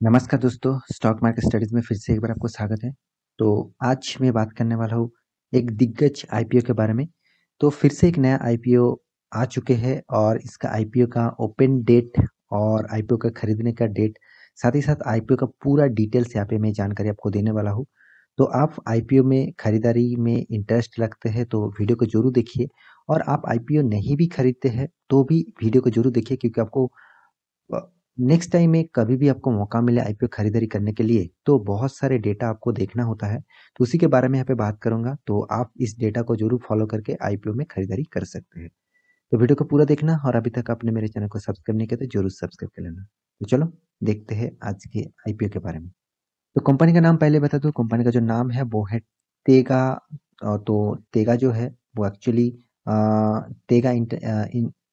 नमस्कार दोस्तों, stock market studies में फिर से एक बार आपको स्वागत है। तो आज मैं बात करने वाला हूँ एक दिग्गज आईपीओ के बारे में। तो फिर से एक नया आईपीओ आ चुके हैं और इसका आईपीओ का ओपन डेट और आईपीओ का खरीदने का डेट, साथ ही साथ आईपीओ का पूरा डिटेल्स यहाँ पे मैं जानकारी आपको देने वाला हूँ। तो आप आईपीओ में खरीदारी में इंटरेस्ट रखते हैं तो वीडियो को जरूर देखिए, और आप आईपीओ नहीं भी खरीदते हैं तो भी वीडियो को जरूर देखिए, क्योंकि आपको नेक्स्ट टाइम में कभी भी आपको मौका मिले आईपीओ खरीदारी करने के लिए तो बहुत सारे डेटा आपको देखना होता है। तो उसी के बारे में यहाँ पे बात करूंगा, तो आप इस डेटा को जरूर फॉलो करके आईपीओ में खरीदारी कर सकते हैं। तो वीडियो को पूरा देखना, और अभी तक आपने मेरे चैनल को सब्सक्राइब नहीं किया तो जरूर सब्सक्राइब कर लेना। तो चलो देखते हैं आज के आईपीओ के बारे में। तो कंपनी का नाम पहले बता दूं, कंपनी का जो नाम है वो है तेगा। तो तेगा जो है वो एक्चुअली तेगा यहाँ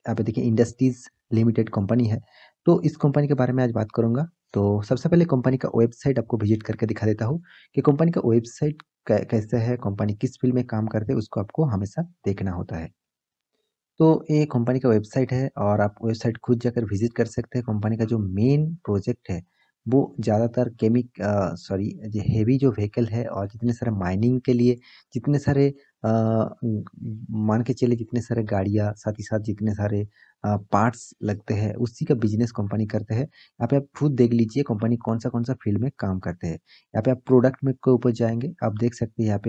पे देखिए इंडस्ट्रीज लिमिटेड कंपनी है। तो इस कंपनी के बारे में आज बात करूंगा। तो सबसे पहले कंपनी का वेबसाइट आपको विजिट करके दिखा देता हूँ कि कंपनी का वेबसाइट कैसे है, कंपनी किस फील्ड में काम करते हैं, उसको आपको हमेशा देखना होता है। तो ये कंपनी का वेबसाइट है और आप वेबसाइट खुद जाकर विजिट कर सकते हैं। कंपनी का जो मेन प्रोजेक्ट है वो ज़्यादातर जो हेवी जो व्हीकल है और जितने सारे माइनिंग के लिए जितने सारे मान के चलिए जितने सारे गाड़ियाँ, साथ ही साथ जितने सारे पार्ट्स लगते हैं, उसी का बिजनेस कंपनी करते हैं। यहाँ पे आप खुद देख लीजिए कंपनी कौन सा फील्ड में काम करते हैं। यहाँ पे आप प्रोडक्ट में के ऊपर जाएंगे, आप देख सकते हैं यहाँ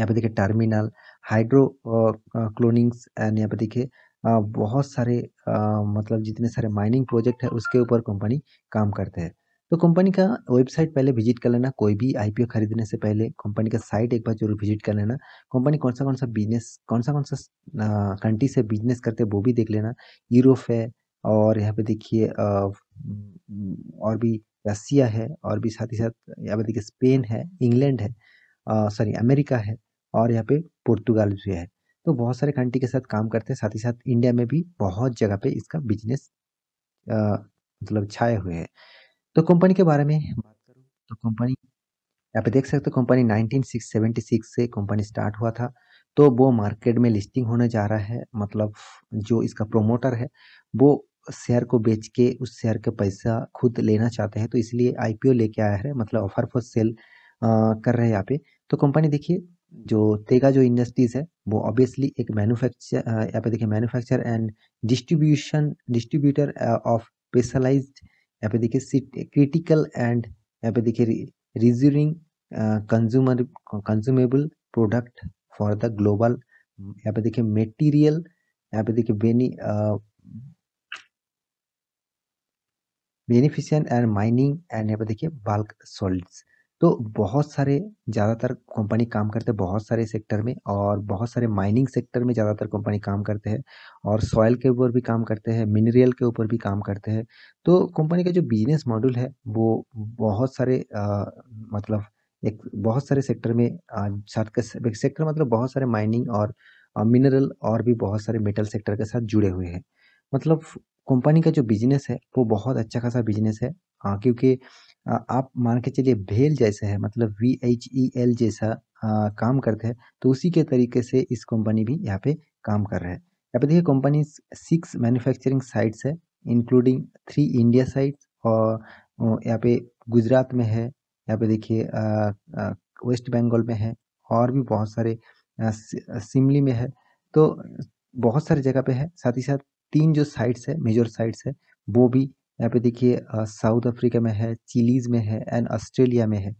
पे देखिए टर्मिनल, हाइड्रो क्लोनिंग्स, एंड यहाँ पे देखिए बहुत सारे मतलब जितने सारे माइनिंग प्रोजेक्ट है उसके ऊपर कंपनी काम करते हैं। तो कंपनी का वेबसाइट पहले विजिट कर लेना, कोई भी आईपीओ खरीदने से पहले कंपनी का साइट एक बार जरूर विजिट कर लेना। कंपनी कौन सा कंट्री से बिजनेस करते हैं वो भी देख लेना। यूरोप है, और यहाँ पे देखिए और भी रसिया है, और भी साथ ही साथ यहाँ पे देखिए स्पेन है, इंग्लैंड है, सॉरी अमेरिका है, और यहाँ पे पुर्तगाल भी है। तो बहुत सारे कंट्री के साथ काम करते हैं, साथ ही साथ इंडिया में भी बहुत जगह पे इसका बिजनेस मतलब छाए हुए हैं। तो कंपनी के बारे में बात करूँ तो कंपनी यहाँ पे देख सकते हो कंपनी 1976 से कंपनी स्टार्ट हुआ था। तो वो मार्केट में लिस्टिंग होने जा रहा है, मतलब जो इसका प्रोमोटर है वो शेयर को बेच के उस शेयर का पैसा खुद लेना चाहते हैं, तो इसलिए आईपीओ लेके आया है, मतलब ऑफर फॉर सेल कर रहे हैं यहाँ पे। तो कंपनी देखिए जो तेगा जो इंडस्ट्रीज है वो ऑब्वियसली एक यहाँ पे देखिए manufacture and distributor of specialized, यहाँ पे देखिए क्रिटिकल एंड यहाँ पे देखिए रिज्यूरिंग consumer consumable product for the global, यहाँ पे देखिए मेटीरियल, यहाँ पे देखिए बेनिफिशियंट एंड माइनिंग, एंड यहाँ पे देखिए बल्क सॉलिड्स। तो बहुत सारे ज़्यादातर कंपनी काम करते हैं बहुत सारे सेक्टर में, और बहुत सारे माइनिंग सेक्टर में ज़्यादातर कंपनी काम करते हैं, और सॉइल के ऊपर भी काम करते हैं, मिनरल के ऊपर भी काम करते हैं। तो कंपनी का जो बिजनेस मॉड्यूल है वो बहुत सारे मतलब एक बहुत सारे सेक्टर में सेक्टर मतलब बहुत सारे माइनिंग और मिनरल और भी बहुत सारे मेटल सेक्टर के साथ जुड़े हुए हैं। मतलब कंपनी का जो बिजनेस है वो बहुत अच्छा खासा बिजनेस है। क्योंकि आप मान के चलिए भेल जैसे है, मतलब VHEL जैसा काम करते हैं, तो उसी के तरीके से इस कंपनी भी यहाँ पे काम कर रहा है। यहाँ पे देखिए कंपनी 6 मैन्युफैक्चरिंग साइट्स है, इंक्लूडिंग 3 इंडिया साइट्स, और यहाँ पे गुजरात में है, यहाँ पे देखिए वेस्ट बंगाल में है, और भी बहुत सारे सिमली में है। तो बहुत सारी जगह पे है। साथ ही साथ 3 जो साइट्स है, मेजर साइट्स है, वो भी यहाँ पे देखिए साउथ अफ्रीका में है, चिलीज में है, एंड ऑस्ट्रेलिया में है।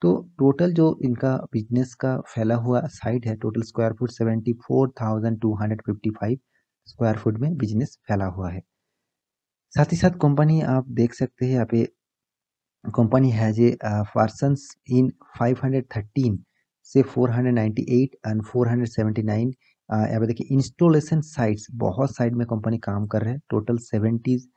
तो टोटल जो इनका बिजनेस का फैला हुआ साइट है, total square foot 74,255 square foot में बिजनेस फैला हुआ है। साथ ही साथ कंपनी आप देख सकते हैं यहाँ पे कंपनी हैज ए पर्सन्स इन 513 से 498 एंड 479। यहाँ पे देखिए इंस्टॉलेशन साइट्स, बहुत साइट में कंपनी काम कर रहे हैं, टोटल 70।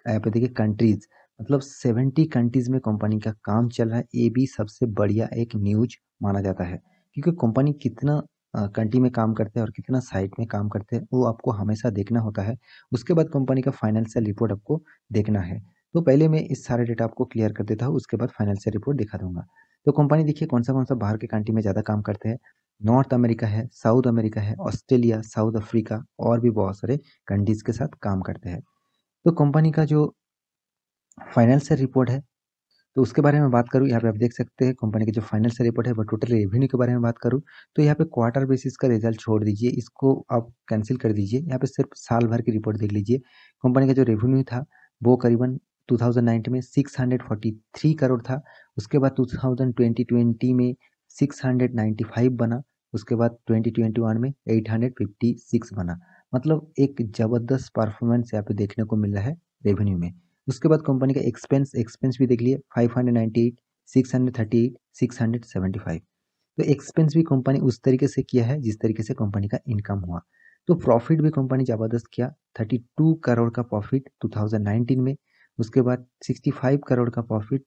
यहाँ पे देखिए कंट्रीज, मतलब 70 कंट्रीज में कंपनी का काम चल रहा है। ये भी सबसे बढ़िया एक न्यूज माना जाता है, क्योंकि कंपनी कितना कंट्री में काम करते हैं और कितना साइट में काम करते हैं वो आपको हमेशा देखना होता है। उसके बाद कंपनी का फाइनेंशियल रिपोर्ट आपको देखना है। तो पहले मैं इस सारे डेटा आपको क्लियर कर देता हूँ, उसके बाद फाइनेंशियल रिपोर्ट दिखा दूंगा। तो कंपनी देखिए कौन सा बाहर के कंट्री में ज़्यादा काम करते हैं। नॉर्थ अमेरिका है, साउथ अमेरिका है, ऑस्ट्रेलिया, साउथ अफ्रीका, और भी बहुत सारे कंट्रीज के साथ काम करते हैं। तो कंपनी का जो फाइनेंशियल रिपोर्ट है, तो उसके बारे में बात करूँ, यहाँ पे आप देख सकते हैं कंपनी की जो फाइनेंशियल रिपोर्ट है वो टोटल रेवेन्यू के बारे में बात करूँ तो यहाँ पे क्वार्टर बेसिस का रिजल्ट छोड़ दीजिए, इसको आप कैंसिल कर दीजिए। यहाँ पे सिर्फ साल भर की रिपोर्ट देख लीजिए। कंपनी का जो रेवेन्यू था वो करीबन 2019 में 643 करोड़ था। उसके बाद 2020 में 695 बना। उसके बाद 2021 में 856 बना। मतलब एक जबरदस्त परफॉर्मेंस यहाँ पे देखने को मिल रहा है रेवेन्यू में। उसके बाद कंपनी का एक्सपेंस भी देख लिए 598, 638, 675। तो एक्सपेंस भी कंपनी उस तरीके से किया है जिस तरीके से कंपनी का इनकम हुआ। तो प्रॉफिट भी कंपनी जबरदस्त किया, 32 करोड़ का प्रॉफिट 2019 में। उसके बाद 65 करोड़ का प्रॉफिट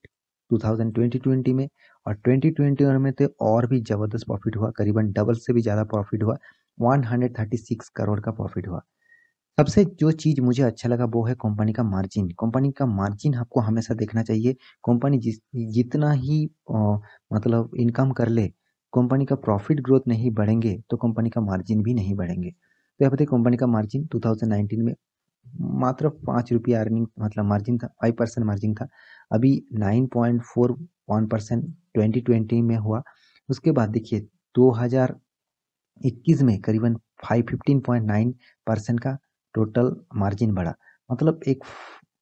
2020 में। और 2021 में तो और भी जबरदस्त प्रॉफिट हुआ, करीबन डबल से भी ज़्यादा प्रॉफिट हुआ, 136 करोड़ का प्रॉफिट हुआ। सबसे जो चीज़ मुझे अच्छा लगा वो है कंपनी का मार्जिन। कंपनी का मार्जिन आपको हमेशा देखना चाहिए। कंपनी जितना ही मतलब इनकम कर ले, कंपनी का प्रॉफिट ग्रोथ नहीं बढ़ेंगे तो कंपनी का मार्जिन भी नहीं बढ़ेंगे। तो यहाँ पे कंपनी का मार्जिन 2019 में मात्र 5 रुपया अर्निंग मतलब मार्जिन था, 5% मार्जिन था। अभी 9.41% 2020 में हुआ। उसके बाद देखिए 2021 में करीबन 15.9% का टोटल मार्जिन बढ़ा। मतलब एक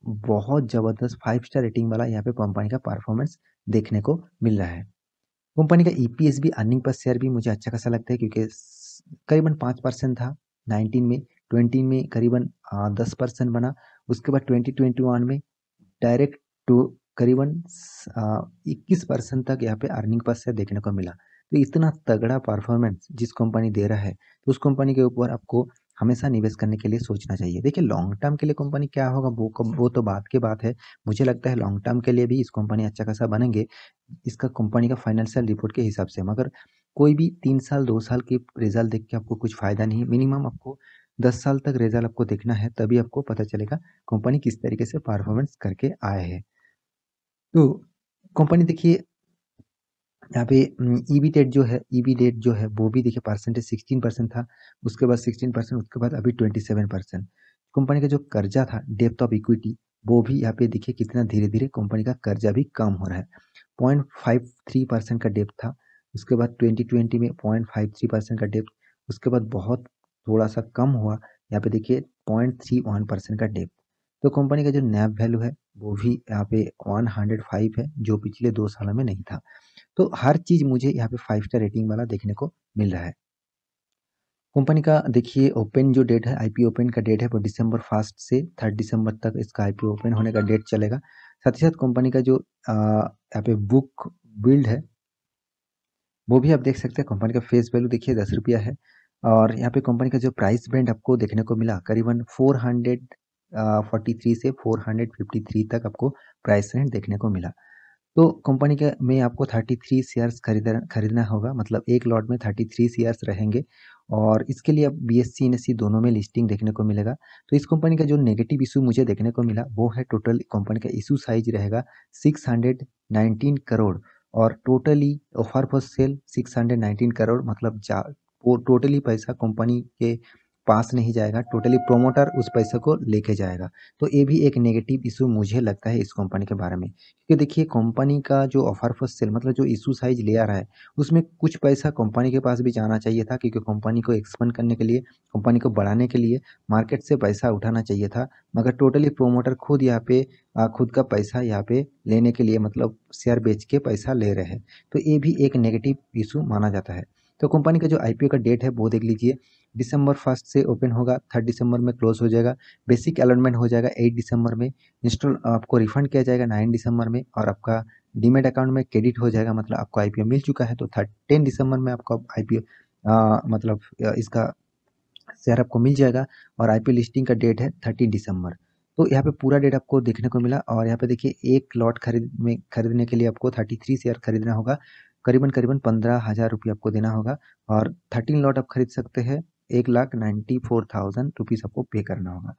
बहुत ज़बरदस्त 5 स्टार रेटिंग वाला यहाँ पे कंपनी का परफॉर्मेंस देखने को मिल रहा है। कंपनी का ईपीएस भी, अर्निंग पर शेयर भी मुझे अच्छा खासा लगता है क्योंकि करीबन 5% था 19 में, 20 में करीबन 10% बना। उसके बाद 2021 में डायरेक्ट टू करीबन 21% तक यहाँ पे अर्निंग पर शेयर देखने को मिला। तो इतना तगड़ा परफॉर्मेंस जिस कंपनी दे रहा है तो उस कंपनी के ऊपर आपको हमेशा निवेश करने के लिए सोचना चाहिए। देखिए लॉन्ग टर्म के लिए कंपनी क्या होगा वो तो बात की बात है। मुझे लगता है लॉन्ग टर्म के लिए भी इस कंपनी अच्छा खासा बनेंगे, इसका कंपनी का फाइनेंशियल रिपोर्ट के हिसाब से। मगर कोई भी 3 साल 2 साल की रिजल्ट देख के आपको कुछ फ़ायदा नहीं, मिनिमम आपको 10 साल तक रिजल्ट आपको देखना है, तभी आपको पता चलेगा कंपनी किस तरीके से परफॉर्मेंस करके आए हैं। तो कंपनी देखिए यहाँ पे ईबी डेट जो है वो भी देखिए परसेंटेज 16% था। उसके बाद 16%, उसके बाद अभी 27%। कंपनी का जो कर्जा था, डेप्थ ऑफ इक्विटी, वो भी यहाँ पे देखिए कितना धीरे धीरे कंपनी का कर्जा भी कम हो रहा है। 0.53% का डेप्थ था। उसके बाद 2020 में 0.53% का डेप्थ। उसके बाद बहुत थोड़ा सा कम हुआ, यहाँ पे देखिए 0.31% का डेप्थ। तो कंपनी का जो नैब वैल्यू है वो भी यहाँ पे 105 है, जो पिछले 2 सालों में नहीं था। तो हर चीज़ मुझे यहाँ पे 5 स्टार रेटिंग वाला देखने को मिल रहा है। कंपनी का देखिए ओपन जो डेट है, आईपीओ ओपन का डेट है वो December 1 से 3 दिसंबर तक इसका आईपीओ ओपन होने का डेट चलेगा। साथ ही साथ कंपनी का जो यहाँ पे बुक बिल्ड है वो भी आप देख सकते हैं। कंपनी का फेस वैल्यू देखिए 10 रुपया है। और यहाँ पे कंपनी का जो प्राइस बैंड आपको देखने को मिला करीबन 443 से 453 तक आपको प्राइस रेंज देखने को मिला। तो कंपनी के में आपको 33 शेयर्स खरीदना होगा, मतलब एक लॉट में 33 शेयर्स रहेंगे। और इसके लिए अब बीएससी एनएससी दोनों में लिस्टिंग देखने को मिलेगा। तो इस कंपनी का जो नेगेटिव इशू मुझे देखने को मिला वो है टोटल कंपनी का इशू साइज रहेगा 619 करोड़। और totally offer for sale 619 crore, मतलब वो टोटली पैसा कंपनी के पास नहीं जाएगा, टोटली प्रोमोटर उस पैसे को लेके जाएगा। तो ये भी एक नेगेटिव इशू मुझे लगता है इस कंपनी के बारे में। क्योंकि देखिए कंपनी का जो ऑफर फॉर सेल मतलब जो इशू साइज ले आ रहा है उसमें कुछ पैसा कंपनी के पास भी जाना चाहिए था, क्योंकि कंपनी को एक्सपेंड करने के लिए, कंपनी को बढ़ाने के लिए मार्केट से पैसा उठाना चाहिए था। मगर टोटली प्रोमोटर खुद यहाँ पे खुद का पैसा यहाँ पे लेने के लिए, मतलब शेयर बेच के पैसा ले रहे हैं। तो ये भी एक नेगेटिव इशू माना जाता है। तो कंपनी का जो आईपीओ का डेट है वो देख लीजिए, December 1 से ओपन होगा, 3 दिसंबर में क्लोज हो जाएगा। बेसिक अलॉटमेंट हो जाएगा 8 दिसंबर में। इंस्टॉल आपको रिफंड किया जाएगा 9 दिसंबर में। और आपका डीमेट अकाउंट में क्रेडिट हो जाएगा, मतलब आपको आईपीओ मिल चुका है। तो 10 दिसंबर में आपको आईपीओ मतलब इसका शेयर आपको मिल जाएगा। और आईपीओ लिस्टिंग का डेट है 30 दिसंबर। तो यहाँ पे पूरा डेट आपको देखने को मिला। और यहाँ पे देखिए एक लॉट खरीदने के लिए आपको 33 शेयर खरीदना होगा, करीबन करीबन 15,000 रुपये आपको देना होगा। और 13 लॉट आप खरीद सकते हैं, 1,94,000 रुपीज़ आपको पे करना होगा।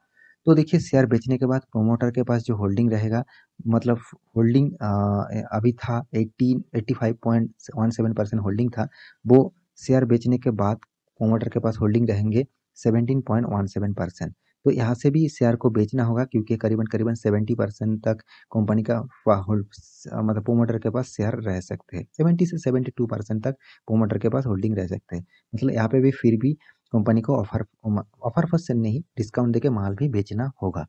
तो देखिए शेयर बेचने के बाद प्रोमोटर के पास जो होल्डिंग रहेगा, मतलब होल्डिंग अभी था 85.17% होल्डिंग था, वो शेयर बेचने के बाद प्रोमोटर के पास होल्डिंग रहेंगे 17.17%। तो यहाँ से भी शेयर को बेचना होगा क्योंकि करीबन 70% तक कंपनी का होल्ड मतलब प्रोमोटर के पास शेयर रह सकते हैं। 70 से 72% तक प्रोमोटर के पास होल्डिंग रह सकते हैं। मतलब यहाँ पे भी फिर भी कंपनी को ऑफर पर से नहीं डिस्काउंट देके माल भी बेचना होगा।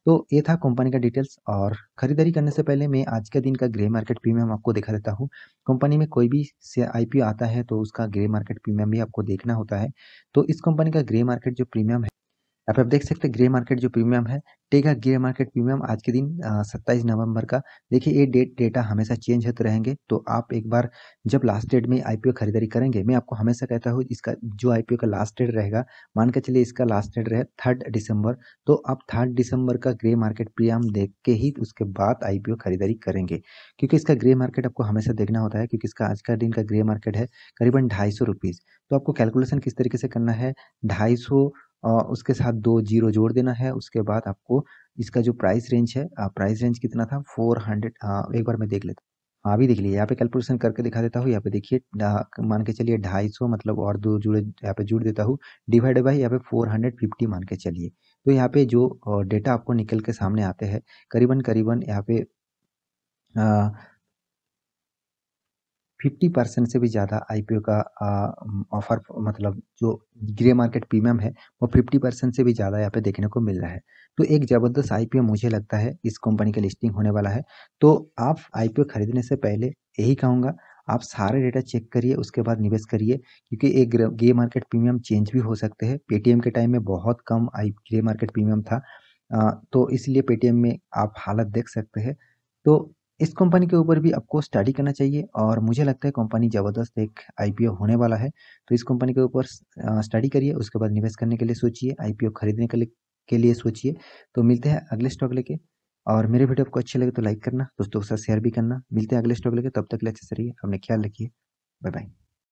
तो ये था कंपनी का डिटेल्स। और खरीदारी करने से पहले मैं आज के दिन का ग्रे मार्केट प्रीमियम आपको दिखा देता हूँ। कंपनी में कोई भी से आईपीओ आता है तो उसका ग्रे मार्केट प्रीमियम भी आपको देखना होता है। तो इस कंपनी का ग्रे मार्केट जो प्रीमियम है, यहाँ पे आप देख सकते हैं ग्रे मार्केट जो प्रीमियम है, टेगा ग्रे मार्केट प्रीमियम आज के दिन 27 नवंबर का। देखिए ये डेटा हमेशा चेंज होते रहेंगे, तो आप एक बार जब लास्ट डेट में आईपीओ खरीदारी करेंगे, मैं आपको हमेशा कहता हूँ इसका जो आईपीओ का लास्ट डेट रहेगा, मान के चलिए इसका लास्ट डेट रहे 3 दिसंबर, तो आप 3 दिसंबर का ग्रे मार्केट प्रीमियम देख के ही उसके बाद आईपीओ खरीदारी करेंगे, क्योंकि इसका ग्रे मार्केट आपको हमेशा देखना होता है, क्योंकि इसका आज का दिन का ग्रे मार्केट है करीबन 250 रुपीज़। तो आपको कैलकुलेशन किस तरीके से करना है, 250 उसके साथ 2 जीरो जोड़ देना है। उसके बाद आपको इसका जो प्राइस रेंज है, प्राइस रेंज कितना था 400, एक बार मैं देख लेता हूँ। हाँ, अभी देख लीजिए, यहाँ पे कैलकुलेशन करके दिखा देता हूँ। यहाँ पे देखिए मान के चलिए 250 मतलब और 2 जुड़े यहाँ पे जोड़ देता हूँ, डिवाइड बाई यहाँ पे 450 मान के चलिए। तो यहाँ पे जो डेटा आपको निकल के सामने आते हैं, करीबन यहाँ पे 50% से भी ज़्यादा आईपीओ का ऑफर, मतलब जो ग्रे मार्केट प्रीमियम है वो 50% से भी ज़्यादा यहाँ पे देखने को मिल रहा है। तो एक ज़बरदस्त आईपीओ मुझे लगता है इस कंपनी की लिस्टिंग होने वाला है। तो आप आईपीओ खरीदने से पहले यही कहूँगा, आप सारे डेटा चेक करिए, उसके बाद निवेश करिए, क्योंकि एक ग्रे मार्केट प्रीमियम चेंज भी हो सकते हैं। पेटीएम के टाइम में बहुत कम आई ग्रे मार्केट प्रीमियम था, तो इसलिए पेटीएम में आप हालत देख सकते हैं। तो इस कंपनी के ऊपर भी आपको स्टडी करना चाहिए, और मुझे लगता है कंपनी ज़बरदस्त एक आईपीओ होने वाला है। तो इस कंपनी के ऊपर स्टडी करिए, उसके बाद निवेश करने के लिए सोचिए, आईपीओ खरीदने के लिए सोचिए। तो मिलते हैं अगले स्टॉक लेके, और मेरे वीडियो आपको अच्छे लगे तो लाइक करना, दोस्तों के साथ शेयर भी करना। मिलते हैं अगले स्टॉक लेके, तब तक के लिए अच्छे से रहिए, अपने ख्याल रखिए। Bye bye.